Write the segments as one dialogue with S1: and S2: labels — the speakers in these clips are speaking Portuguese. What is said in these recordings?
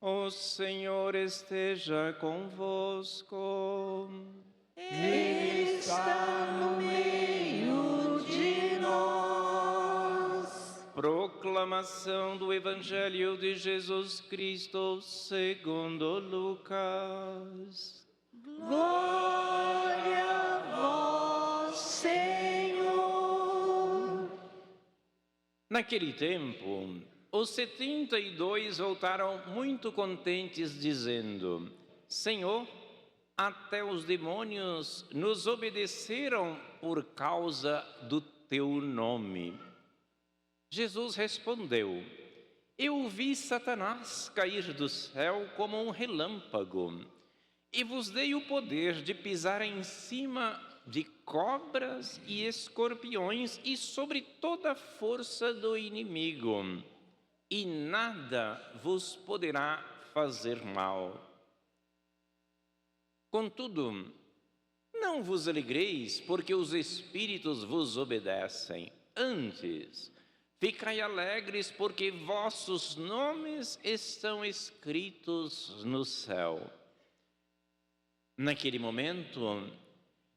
S1: O Senhor esteja convosco.
S2: Ele está no meio de nós.
S1: Proclamação do Evangelho de Jesus Cristo segundo Lucas.
S2: Glória a vós, Senhor.
S1: Naquele tempo, os 72 voltaram muito contentes, dizendo: Senhor, até os demônios nos obedeceram por causa do teu nome. Jesus respondeu: Eu vi Satanás cair do céu como um relâmpago, e vos dei o poder de pisar em cima de cobras e escorpiões e sobre toda a força do inimigo, e nada vos poderá fazer mal. Contudo, não vos alegreis porque os espíritos vos obedecem. Antes, ficai alegres porque vossos nomes estão escritos no céu. Naquele momento,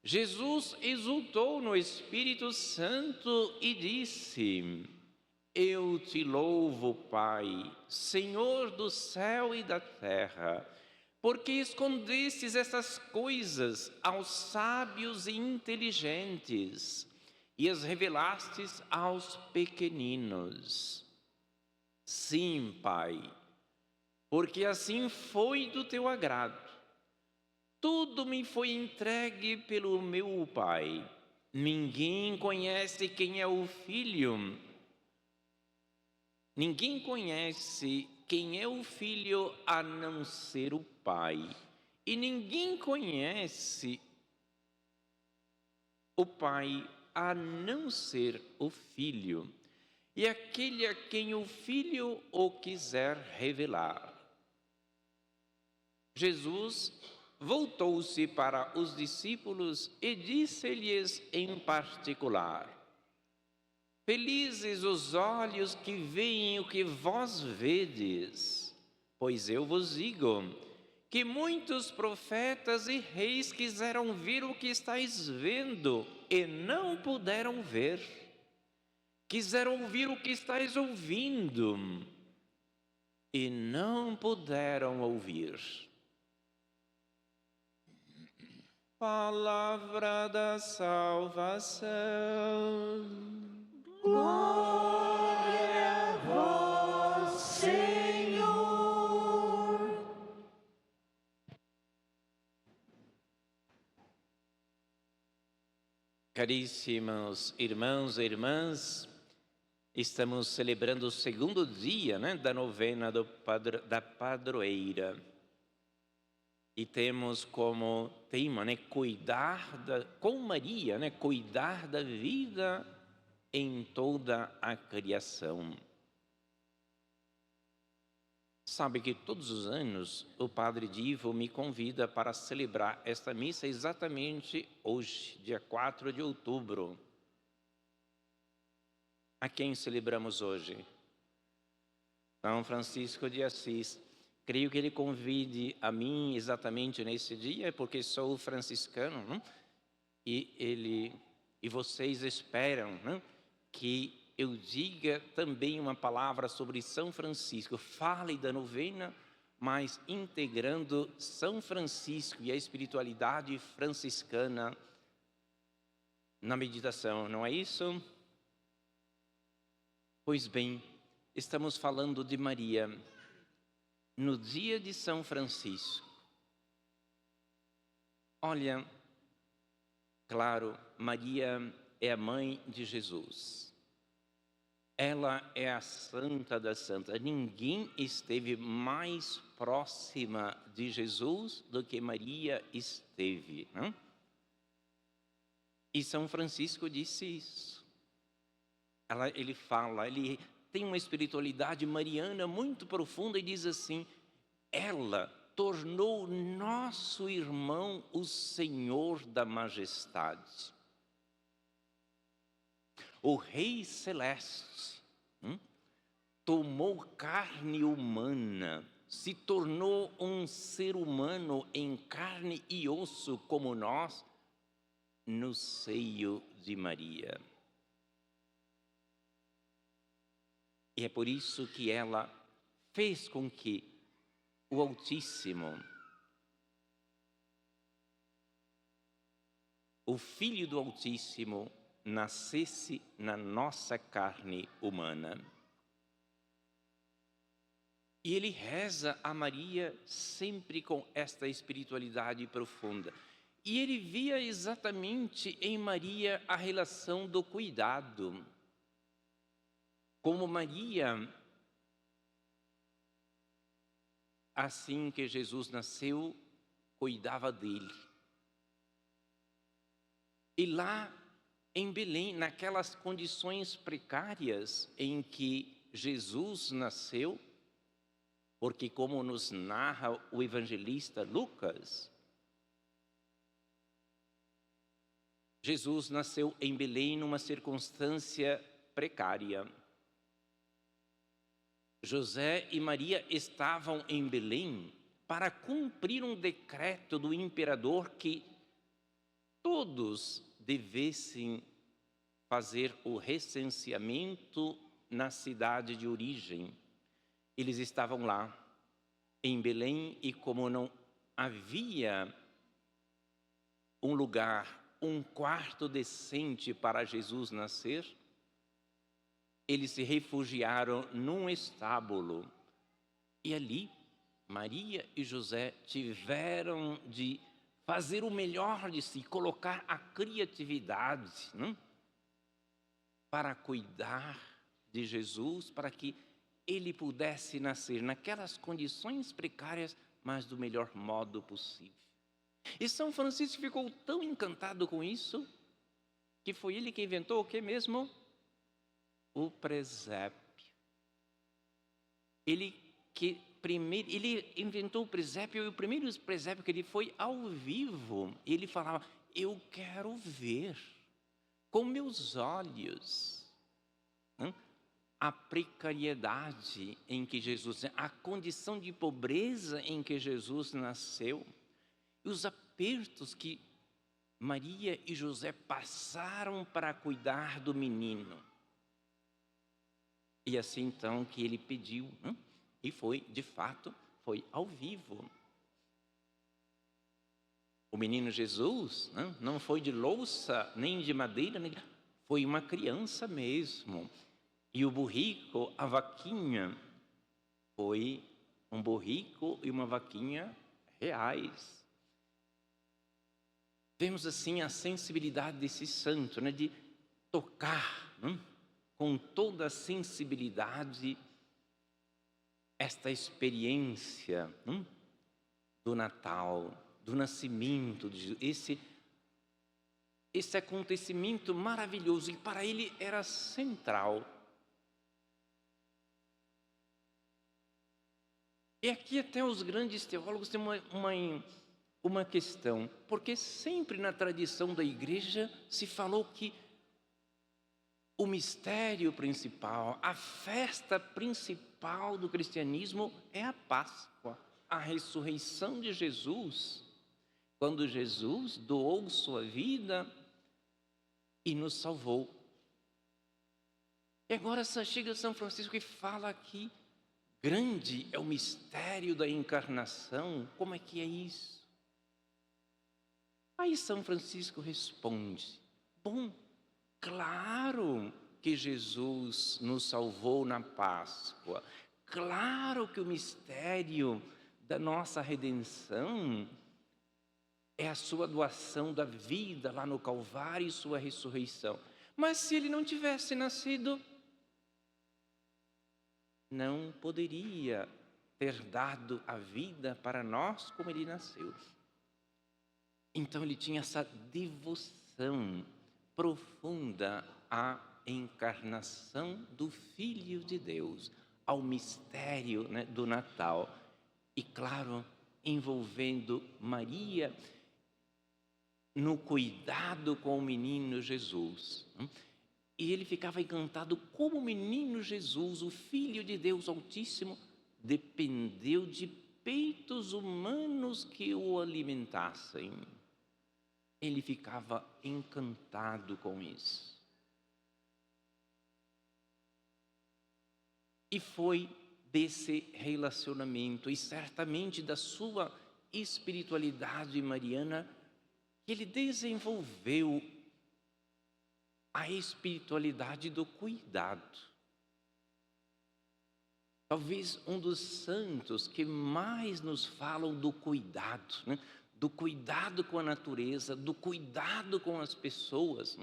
S1: Jesus exultou no Espírito Santo e disse: Eu te louvo, Pai, Senhor do céu e da terra, porque escondestes essas coisas aos sábios e inteligentes e as revelastes aos pequeninos. Sim, Pai, porque assim foi do teu agrado. Tudo me foi entregue pelo meu Pai. Ninguém conhece quem é o Filho. Ninguém conhece quem é o Filho a não ser o Pai. E ninguém conhece o Pai a não ser o Filho. E aquele a quem o Filho o quiser revelar. Jesus voltou-se para os discípulos e disse-lhes em particular: Felizes os olhos que veem o que vós vedes, pois eu vos digo que muitos profetas e reis quiseram ver o que estáis vendo e não puderam ver. Quiseram ouvir o que estáis ouvindo e não puderam ouvir. Palavra da salvação.
S2: Glória a vós, Senhor.
S1: Caríssimos irmãos e irmãs, estamos celebrando o segundo dia da novena da padroeira. E temos como tema, com Maria, cuidar da vida em toda a criação. Sabe que todos os anos o Padre Divo me convida para celebrar esta missa exatamente hoje, dia 4 de outubro. A quem celebramos hoje? São Francisco de Assis. Creio que ele convide a mim exatamente nesse dia, porque sou franciscano, não? E vocês esperam, não? Que eu diga também uma palavra sobre São Francisco. Fale da novena, mas integrando São Francisco e a espiritualidade franciscana na meditação, não é isso? Pois bem, estamos falando de Maria. No dia de São Francisco, olha, claro, Maria é a mãe de Jesus. Ela é a santa da santa. Ninguém esteve mais próxima de Jesus do que Maria esteve, não? E São Francisco disse isso. Ele tem uma espiritualidade mariana muito profunda e diz assim: ela tornou nosso irmão o Senhor da majestade. O Rei Celeste tomou carne humana se tornou um ser humano em carne e osso como nós, no seio de Maria. E é por isso que ela fez com que o Altíssimo, o Filho do Altíssimo, nascesse na nossa carne humana. E ele reza a Maria sempre com esta espiritualidade profunda. E ele via exatamente em Maria a relação do cuidado. Como Maria, assim que Jesus nasceu, cuidava dele. E lá em Belém, naquelas condições precárias em que Jesus nasceu, porque como nos narra o evangelista Lucas, Jesus nasceu em Belém numa circunstância precária. José e Maria estavam em Belém para cumprir um decreto do imperador que todos devessem fazer o recenseamento na cidade de origem. Eles estavam lá em Belém e como não havia um lugar, um quarto decente para Jesus nascer, eles se refugiaram num estábulo. E ali, Maria e José tiveram de fazer o melhor de si, colocar a criatividade, para cuidar de Jesus, para que ele pudesse nascer naquelas condições precárias, mas do melhor modo possível. E São Francisco ficou tão encantado com isso, que foi ele que inventou o que mesmo? O presépio. Ele inventou o presépio, e o primeiro presépio que ele foi ao vivo, ele falava, eu quero ver com meus olhos a precariedade em que Jesus, a condição de pobreza em que Jesus nasceu, e os apertos que Maria e José passaram para cuidar do menino. E assim então que ele pediu, e foi, de fato, foi ao vivo. O menino Jesus não foi de louça, nem de madeira, foi uma criança mesmo. E o burrico, a vaquinha, foi um burrico e uma vaquinha reais. Vemos assim a sensibilidade desse santo, de tocar com toda a sensibilidade esta experiência do Natal, do nascimento de Jesus, esse acontecimento maravilhoso, e para ele era central. E aqui até os grandes teólogos têm uma questão, porque sempre na tradição da igreja se falou que o mistério principal, a festa principal do cristianismo é a Páscoa, a ressurreição de Jesus, quando Jesus doou sua vida e nos salvou. E agora chega São Francisco e fala aqui, grande é o mistério da encarnação, como é que é isso? Aí São Francisco responde, bom, claro que Jesus nos salvou na Páscoa, claro que o mistério da nossa redenção é a sua doação da vida lá no Calvário e sua ressurreição. Mas se ele não tivesse nascido, não poderia ter dado a vida para nós como ele nasceu. Então ele tinha essa devoção profunda à encarnação do Filho de Deus, ao mistério do Natal. E claro, envolvendo Maria no cuidado com o menino Jesus. E ele ficava encantado como o menino Jesus, o Filho de Deus Altíssimo, dependeu de peitos humanos que o alimentassem. Ele ficava encantado com isso. E foi desse relacionamento e certamente da sua espiritualidade mariana que ele desenvolveu a espiritualidade do cuidado. Talvez um dos santos que mais nos falam do cuidado, né? Do cuidado com a natureza, do cuidado com as pessoas.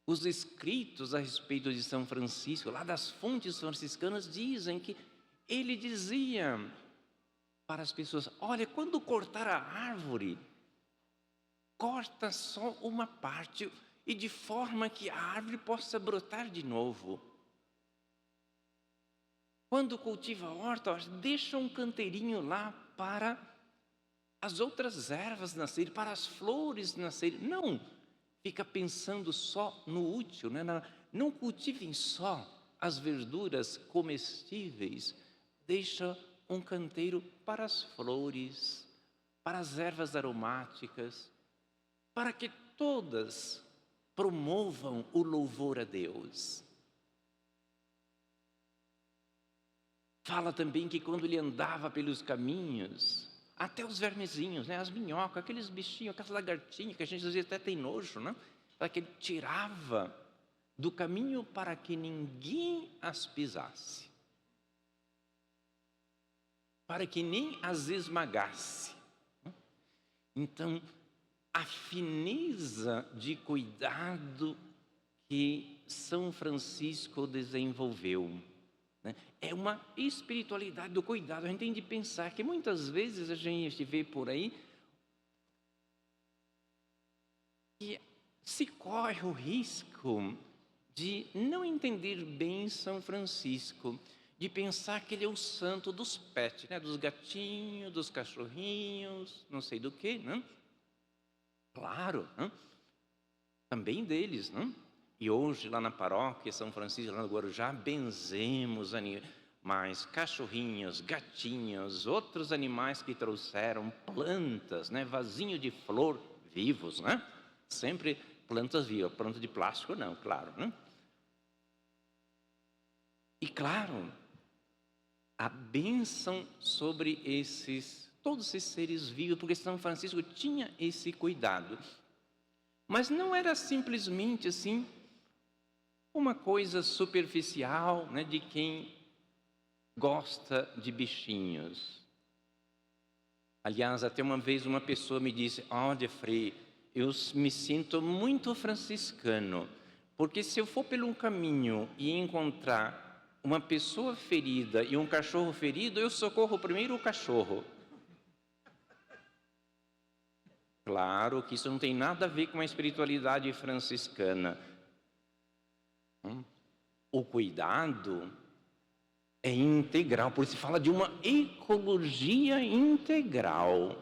S1: Os escritos a respeito de São Francisco, lá das fontes franciscanas, dizem que ele dizia para as pessoas: olha, quando cortar a árvore, corta só uma parte e de forma que a árvore possa brotar de novo. Quando cultiva a horta, deixa um canteirinho lá para as outras ervas nascerem, para as flores nascerem. Não fica pensando só no útil, né? Não cultivem só as verduras comestíveis. Deixa um canteiro para as flores, para as ervas aromáticas, para que todas promovam o louvor a Deus. Fala também que quando ele andava pelos caminhos, até os vermezinhos, né, as minhocas, aqueles bichinhos, aquelas lagartinhas que a gente às vezes até tem nojo, né? Para que ele tirava do caminho para que ninguém as pisasse, para que nem as esmagasse. Então, a fineza de cuidado que São Francisco desenvolveu, né, é uma espiritualidade do cuidado. A gente tem de pensar que muitas vezes a gente vê por aí que se corre o risco de não entender bem São Francisco, de pensar que ele é o santo dos pets, né, dos gatinhos, dos cachorrinhos, não sei do que, né? Claro, né? Também deles, né? E hoje lá na paróquia São Francisco, lá no Guarujá, benzemos animais, cachorrinhos, gatinhos, outros animais que trouxeram plantas, né? Vasinho de flor, vivos, né? Sempre plantas vivas, planta de plástico não, claro, né? E claro, a bênção sobre todos esses seres vivos, porque São Francisco tinha esse cuidado. Mas não era simplesmente assim uma coisa superficial, né, de quem gosta de bichinhos. Aliás, até uma vez uma pessoa me disse: olha, Frei, eu me sinto muito franciscano, porque se eu for pelo caminho e encontrar uma pessoa ferida e um cachorro ferido, eu socorro primeiro o cachorro. Claro que isso não tem nada a ver com a espiritualidade franciscana. O cuidado é integral, por isso se fala de uma ecologia integral.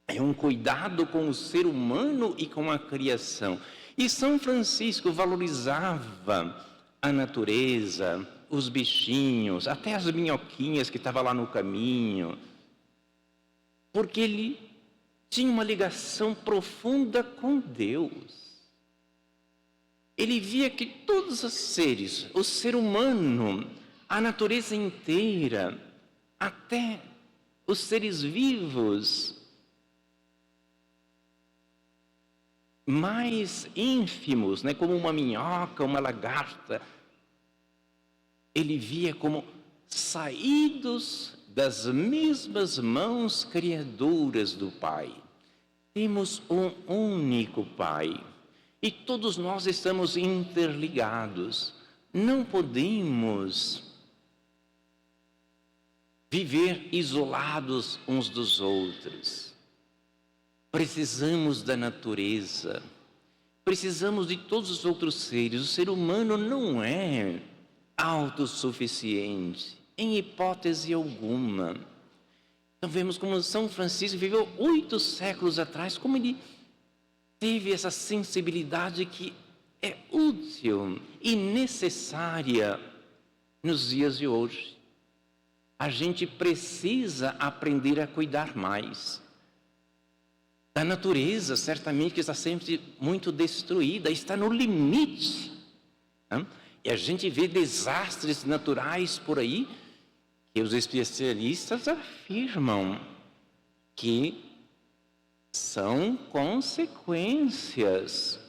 S1: É um cuidado com o ser humano e com a criação. E São Francisco valorizava a natureza, os bichinhos, até as minhoquinhas que estavam lá no caminho, porque ele tinha uma ligação profunda com Deus. Ele via que todos os seres, o ser humano, a natureza inteira, até os seres vivos mais ínfimos, né, como uma minhoca, uma lagarta, ele via como saídos das mesmas mãos criadoras do Pai. Temos um único Pai e todos nós estamos interligados. Não podemos viver isolados uns dos outros. Precisamos da natureza, precisamos de todos os outros seres. O ser humano não é autossuficiente, em hipótese alguma. Então vemos como São Francisco viveu 8 séculos atrás, como ele teve essa sensibilidade que é útil e necessária nos dias de hoje. A gente precisa aprender a cuidar mais da natureza, certamente que está sempre muito destruída, está no limite, né? E a gente vê desastres naturais por aí, que os especialistas afirmam que são consequências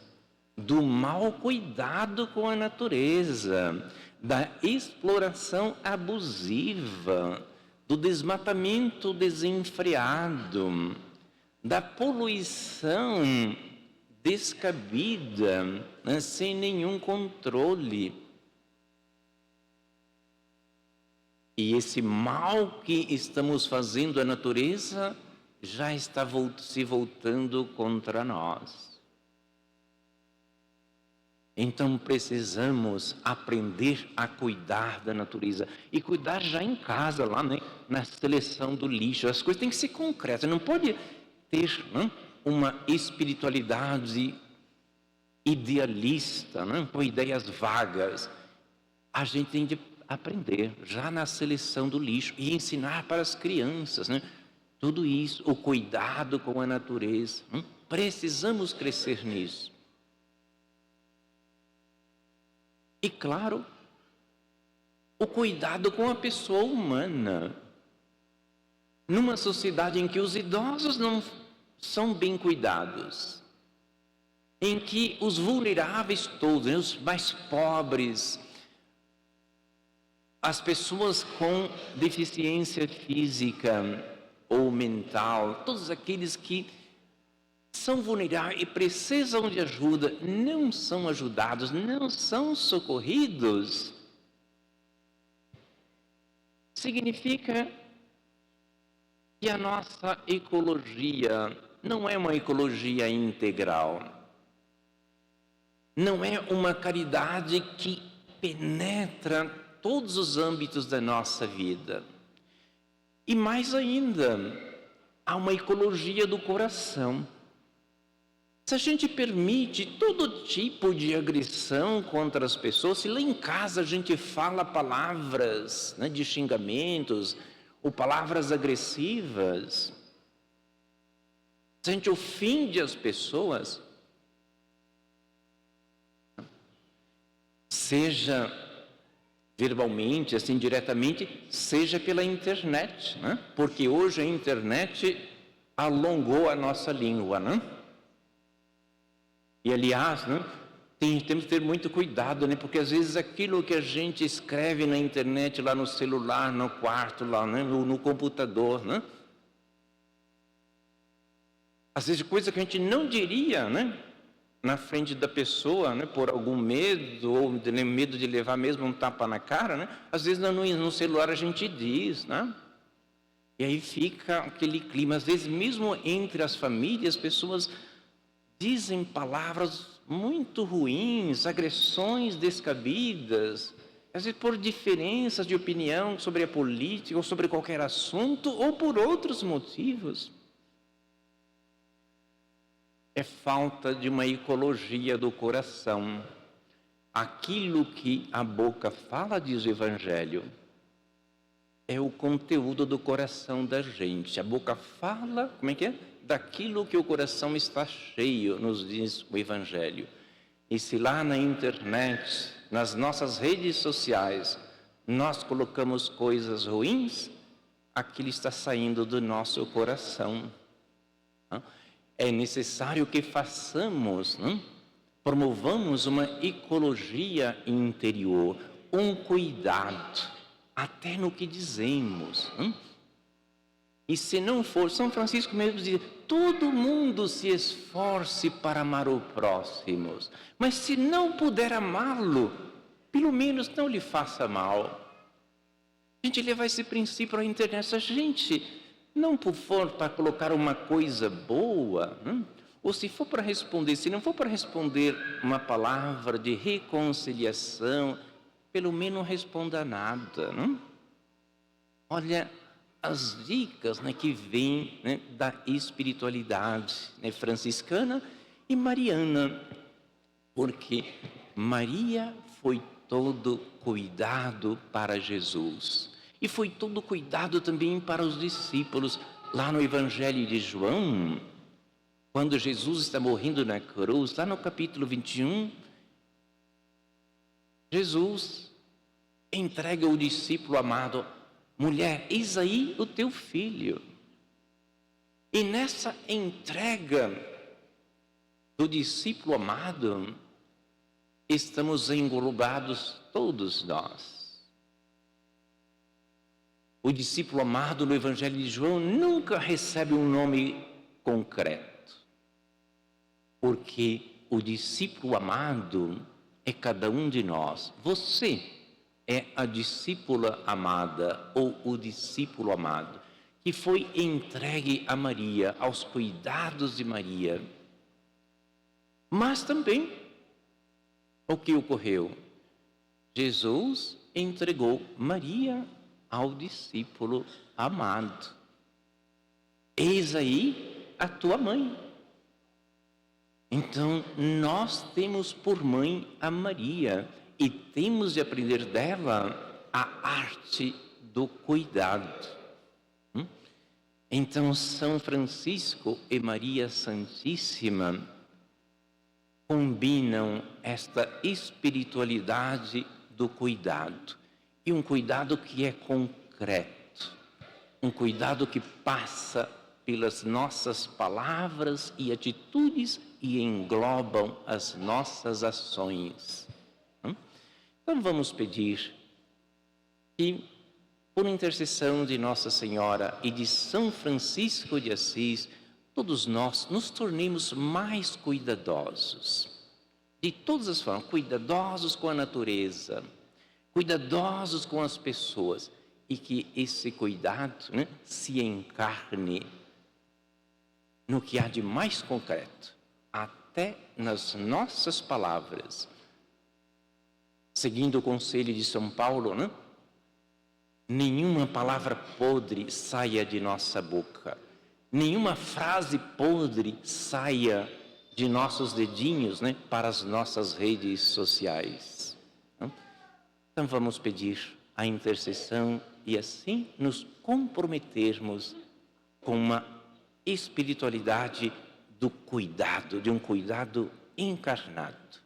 S1: do mau cuidado com a natureza, da exploração abusiva, do desmatamento desenfreado, da poluição descabida, né, sem nenhum controle. E esse mal que estamos fazendo à natureza já está se voltando contra nós. Então precisamos aprender a cuidar da natureza e cuidar já em casa, lá, né, na seleção do lixo. As coisas têm que ser concretas, não pode ter, né, uma espiritualidade idealista, né, com ideias vagas. A gente tem de aprender já na seleção do lixo e ensinar para as crianças, né, tudo isso, o cuidado com a natureza. Precisamos crescer nisso. E claro, o cuidado com a pessoa humana. Numa sociedade em que os idosos não são bem cuidados, em que os vulneráveis todos, né, os mais pobres, as pessoas com deficiência física ou mental, todos aqueles que são vulneráveis e precisam de ajuda, não são ajudados, não são socorridos, significa que a nossa ecologia não é uma ecologia integral, não é uma caridade que penetra todos os âmbitos da nossa vida. E mais ainda, há uma ecologia do coração. Se a gente permite todo tipo de agressão contra as pessoas, se lá em casa a gente fala palavras, né, de xingamentos ou palavras agressivas, se a gente ofende as pessoas, seja verbalmente, assim, diretamente, seja pela internet, né? Porque hoje a internet alongou a nossa língua, né? E aliás, né, temos que ter muito cuidado, né? Porque às vezes aquilo que a gente escreve na internet, lá no celular, no quarto, lá, né, no computador, né? Às vezes coisa que a gente não diria, né, na frente da pessoa, né, por algum medo, ou medo de levar mesmo um tapa na cara, né? Às vezes no celular a gente diz, né? E aí fica aquele clima, às vezes mesmo entre as famílias, pessoas dizem palavras muito ruins, agressões descabidas, às vezes por diferenças de opinião sobre a política ou sobre qualquer assunto ou por outros motivos. É falta de uma ecologia do coração. Aquilo que a boca fala, diz o Evangelho, é o conteúdo do coração da gente. A boca fala, como é que é? Daquilo que o coração está cheio, nos diz o Evangelho. E se lá na internet, nas nossas redes sociais, nós colocamos coisas ruins, aquilo está saindo do nosso coração. É necessário que façamos, promovamos uma ecologia interior, um cuidado, até no que dizemos. E se não for, São Francisco mesmo diz, todo mundo se esforce para amar o próximo, mas se não puder amá-lo, pelo menos não lhe faça mal. A gente leva esse princípio à internet, se a gente não for para colocar uma coisa boa, ou se for para responder, se não for para responder uma palavra de reconciliação, pelo menos não responda nada. Olha as dicas, né, que vêm, né, da espiritualidade, né, franciscana e mariana, porque Maria foi todo cuidado para Jesus. E foi todo cuidado também para os discípulos. Lá no Evangelho de João, quando Jesus está morrendo na cruz, lá no capítulo 21, Jesus entrega o discípulo amado: mulher, eis aí o teu filho. E nessa entrega do discípulo amado, estamos englobados todos nós. O discípulo amado no Evangelho de João nunca recebe um nome concreto, porque o discípulo amado é cada um de nós. Você é a discípula amada ou o discípulo amado que foi entregue a Maria, aos cuidados de Maria. Mas também, o que ocorreu? Jesus entregou Maria ao discípulo amado. Eis aí a tua mãe. Então, nós temos por mãe a Maria e temos de aprender dela a arte do cuidado. Então, São Francisco e Maria Santíssima combinam esta espiritualidade do cuidado. E um cuidado que é concreto, um cuidado que passa pelas nossas palavras e atitudes e englobam as nossas ações. Então vamos pedir que, por intercessão de Nossa Senhora e de São Francisco de Assis, todos nós nos tornemos mais cuidadosos. De todas as formas, cuidadosos com a natureza, cuidadosos com as pessoas, e que esse cuidado se encarne no que há de mais concreto, até nas nossas palavras. Seguindo o conselho de São Paulo, nenhuma palavra podre saia de nossa boca, nenhuma frase podre saia de nossos dedinhos para as nossas redes sociais. Então vamos pedir a intercessão e assim nos comprometermos com uma espiritualidade do cuidado, de um cuidado encarnado.